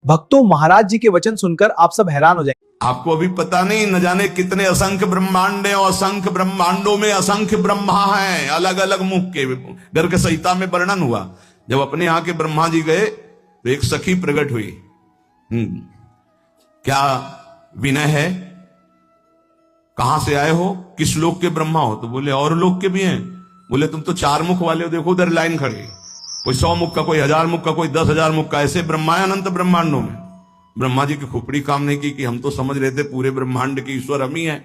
भक्तों, महाराज जी के वचन सुनकर आप सब हैरान हो जाएंगे। आपको अभी पता नहीं, न जाने कितने असंख्य ब्रह्मांड हैं और असंख्य ब्रह्मांडों में असंख्य ब्रह्मा हैं, अलग अलग मुख के। गर्ग संहिता में वर्णन हुआ, जब अपने यहाँ के ब्रह्मा जी गए तो एक सखी प्रकट हुई। क्या विनय है? कहां से आए हो? किस लोक के ब्रह्मा हो? तो बोले और लोक के भी हैं। बोले तुम तो 4 मुख वाले हो, देखो उधर लाइन खड़ी, कोई 100 मुख का, कोई 1000 मुख का, कोई 10,000 मुख का, ऐसे ब्रह्मा है अनंत ब्रह्मांडों में। ब्रह्मा जी की खोपड़ी काम नहीं की कि हम तो समझ रहे थे पूरे ब्रह्मांड के ईश्वर हम ही है।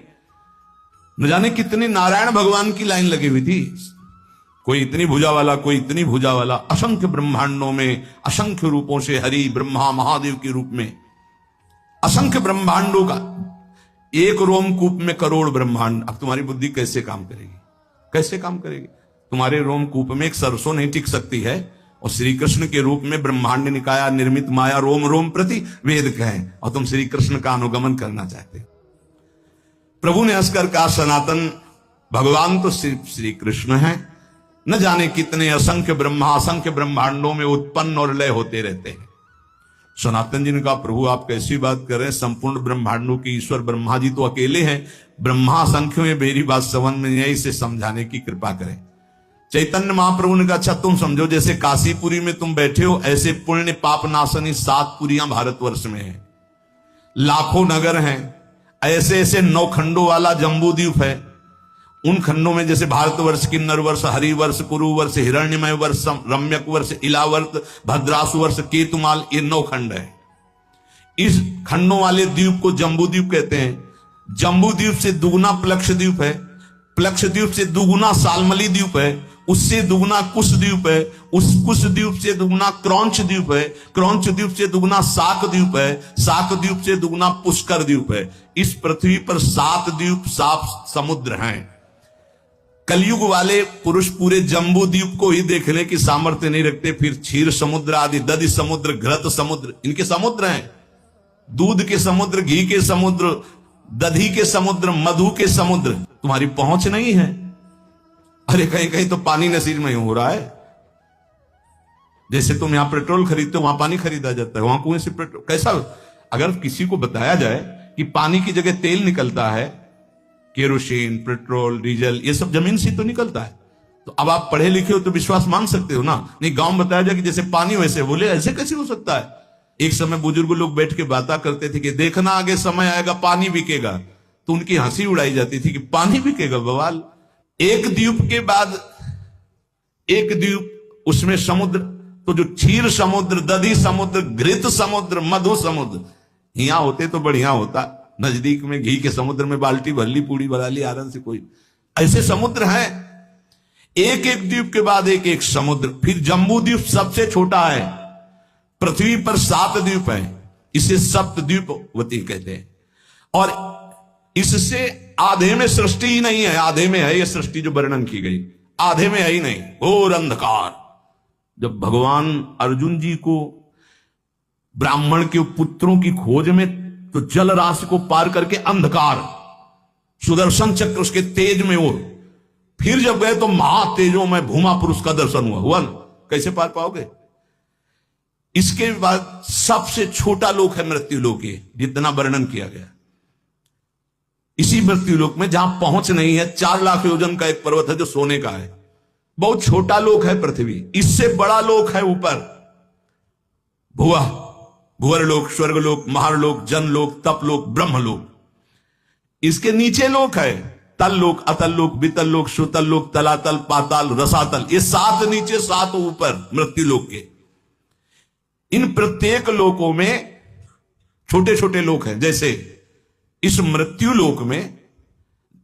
न जाने कितने नारायण भगवान की लाइन लगी हुई थी, कोई इतनी भुजा वाला, कोई इतनी भुजा वाला। असंख्य ब्रह्मांडों में असंख्य रूपों से हरि ब्रह्मा महादेव के रूप में असंख्य ब्रह्मांडों का एक रोमकूप में करोड़ ब्रह्मांड। अब तुम्हारी बुद्धि कैसे काम करेगी? कैसे काम करेगी? तुम्हारे रोमकूप में एक सरसों नहीं टिक सकती है, और श्री कृष्ण के रूप में ब्रह्मांड निकाया निर्मित माया रोम रोम प्रति वेद कहें, और तुम श्री कृष्ण का अनुगमन करना चाहते हो। प्रभु ने हंसकर कहा, सनातन भगवान तो सिर्फ श्री कृष्ण हैं, न जाने कितने असंख्य ब्रह्मा असंख्य ब्रह्मांडों में उत्पन्न और लय होते रहते हैं। सनातन जी ने कहा, प्रभु आप कैसी बात कर रहे हैं? संपूर्ण ब्रह्मांडों के ईश्वर ब्रह्मा जी तो अकेले हैं, ब्रह्मा असंख्य में मेरी बात समझ में नहीं आई, इसे समझाने की कृपा करें। चैतन्य महाप्रभु ने कहा, अच्छा तुम समझो, जैसे काशीपुरी में तुम बैठे हो, ऐसे पुण्य पाप नाशनी 7 पुरियां भारतवर्ष में है, लाखों नगर हैं, ऐसे ऐसे 9 खंडों वाला जम्बू द्वीप है। उन खंडों में जैसे भारतवर्ष, किन्नर वर्ष, हरिवर्ष, कुरुवर्ष, हिरण्यमय वर्ष, रम्यक वर्ष, इलावर्त, भद्रासु वर्ष, केतुमाल, ये 9 खंड है। इस खंडों वाले द्वीप को जम्बू द्वीप कहते हैं। जम्बू द्वीप से दुगुना प्लक्ष द्वीप है, प्लक्ष द्वीप से दुगुना सालमली द्वीप है, उससे दुगुना कुश द्वीप है, उस कुश द्वीप से दुगुना क्रौंच द्वीप है, क्रौंच द्वीप से दुगुना साक द्वीप है, साक द्वीप से दुगुना पुष्कर द्वीप है। इस पृथ्वी पर 7 द्वीप साफ समुद्र हैं। कलयुग वाले पुरुष पूरे जम्बू द्वीप को ही देखने की सामर्थ्य नहीं रखते, फिर क्षीर समुद्र आदि, दधि समुद्र, घृत समुद्र, इनके समुद्र हैं। दूध के समुद्र, घी के समुद्र, दधी के समुद्र, मधु के समुद्र, तुम्हारी पहुंच नहीं है। अरे कहीं कहीं तो पानी नसीब नहीं हो रहा है। जैसे तुम यहां पेट्रोल खरीदते हो, वहां पानी खरीदा जाता है, वहां कुएं से पेट्रोल। कैसा? अगर किसी को बताया जाए कि पानी की जगह तेल निकलता है, केरोसिन, पेट्रोल, डीजल, ये सब जमीन से तो निकलता है, तो अब आप पढ़े लिखे हो तो विश्वास मान सकते हो ना। नहीं, गांव में बताया जाए कि जैसे पानी वैसे, बोले ऐसे कैसे हो सकता है? एक समय बुजुर्ग लोग बैठ के बातें करते थे कि देखना आगे समय आएगा पानी बिकेगा, तो उनकी हंसी उड़ाई जाती थी कि पानी बिकेगा, बवाल। एक द्वीप के बाद एक द्वीप, उसमें समुद्र, तो जो क्षीर समुद्र, दधी समुद्र, घृत समुद्र, मधु समुद्र, यहां होते तो बढ़िया होता। नजदीक में घी के समुद्र में बाल्टी भर ली, पूड़ी बना ली आराम से। कोई ऐसे समुद्र हैं, एक एक द्वीप के बाद एक एक समुद्र। फिर जम्बू द्वीप सबसे छोटा है, पृथ्वी पर 7 द्वीप है, इसे सप्तद्वीपवती कहते हैं। और इससे आधे में सृष्टि ही नहीं है, आधे में है ये सृष्टि जो वर्णन की गई, आधे में है ही नहीं, घोर अंधकार। जब भगवान अर्जुन जी को ब्राह्मण के पुत्रों की खोज में, तो जल राशि को पार करके अंधकार, सुदर्शन चक्र उसके तेज में हो, फिर जब गए तो महातेजों में भूमा पुरुष का दर्शन हुआ ना, कैसे पार पाओगे? इसके बाद सबसे छोटा लोक है मृत्यु लोक, जितना वर्णन किया गया। इसी मृत्यु लोक में जहां पहुंच नहीं है, 4 लाख योजन का एक पर्वत है जो सोने का है, बहुत छोटा लोक है पृथ्वी। इससे बड़ा लोक है ऊपर, भुआ, भुवरलोक, स्वर्गलोक, महारलोक, जनलोक, तपलोक, ब्रह्मलोक। इसके नीचे लोक है तल लोक, अतल लोक, वितल लोक, श्रुतल लोक, तलातल, पाताल, रसातल। ये 7 नीचे 7 ऊपर मृत्यु लोक के। इन प्रत्येक लोकों में छोटे छोटे लोक हैं। जैसे इस मृत्यु लोक में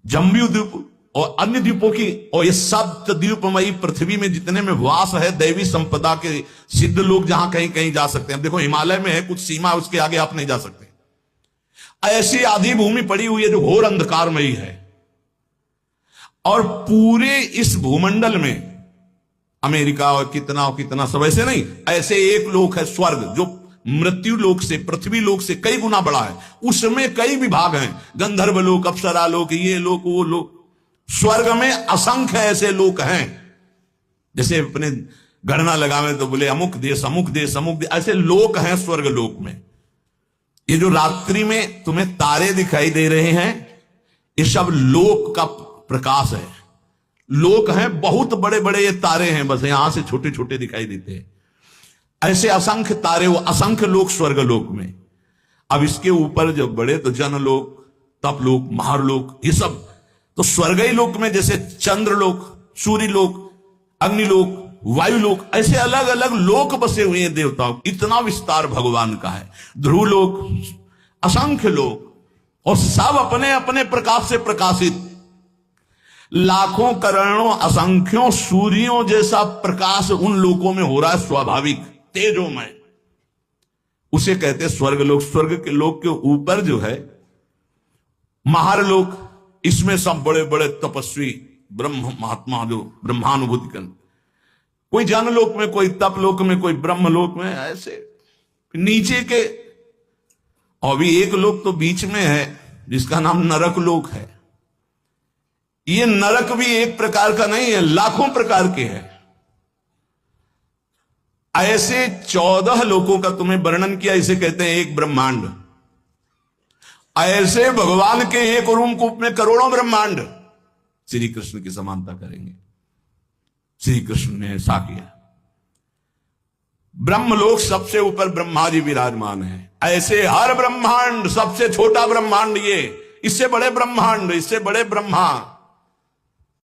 जम्बू द्वीप और अन्य द्वीपों की, और ये सप्त द्वीपमयी पृथ्वी में जितने में वास है दैवी संपदा के सिद्ध लोग, जहां कहीं कहीं जा सकते हैं। देखो हिमालय में है कुछ सीमा, उसके आगे आप नहीं जा सकते। ऐसी आधी भूमि पड़ी हुई है जो घोर अंधकारमयी है। और पूरे इस भूमंडल में अमेरिका और कितना सब ऐसे नहीं, ऐसे एक लोक है स्वर्ग, जो मृत्यु लोक से, पृथ्वी लोक से कई गुना बड़ा है। उसमें कई विभाग हैं, गंधर्व लोक, अप्सरा लोक, ये लोक, वो लोक। स्वर्ग में असंख्य ऐसे लोक हैं। जैसे अपने गणना लगावे तो बोले अमुक देश अमुक देश अमुक देश, ऐसे लोक हैं स्वर्ग लोक में। ये जो रात्रि में तुम्हें तारे दिखाई दे रहे हैं ये सब लोक का प्रकाश है। लोक हैं, बहुत बड़े बड़े ये तारे हैं, बस यहां से छोटे छोटे दिखाई देते हैं। ऐसे असंख्य तारे, वो असंख्य लोक स्वर्ग लोक में। अब इसके ऊपर जब बड़े तो जनलोक, तपलोक, महारलोक, ये सब तो स्वर्गीय लोक में जैसे चंद्रलोक, सूर्यलोक, अग्निलोक, वायुलोक, ऐसे अलग अलग लोक बसे हुए हैं देवताओं। इतना विस्तार भगवान का है। ध्रुवलोक, असंख्य लोक, और सब अपने अपने प्रकाश से प्रकाशित। लाखों करोड़ों असंख्यों सूर्यों जैसा प्रकाश उन लोकों में हो रहा है, स्वाभाविक तेजोमय। उसे कहते स्वर्गलोक। स्वर्ग के लोक के ऊपर जो है महारलोक, इसमें सब बड़े बड़े तपस्वी ब्रह्म महात्मा जो ब्रह्मानुभूति कर, कोई जनलोक में, कोई तपलोक में, कोई ब्रह्मलोक में, ऐसे नीचे के। और भी एक लोक तो बीच में है जिसका नाम नरक लोक है। ये नरक भी एक प्रकार का नहीं है, लाखों प्रकार के हैं। ऐसे 14 लोकों का तुम्हें वर्णन किया, इसे कहते हैं एक ब्रह्मांड। ऐसे भगवान के एक रूपकूप में करोड़ों ब्रह्मांड श्री कृष्ण की समानता करेंगे। श्री कृष्ण ने ऐसा किया। ब्रह्मलोक सबसे ऊपर ब्रह्मा जी विराजमान है। ऐसे हर ब्रह्मांड, सबसे छोटा ब्रह्मांड ये, इससे बड़े ब्रह्मांड, इससे बड़े ब्रह्मा,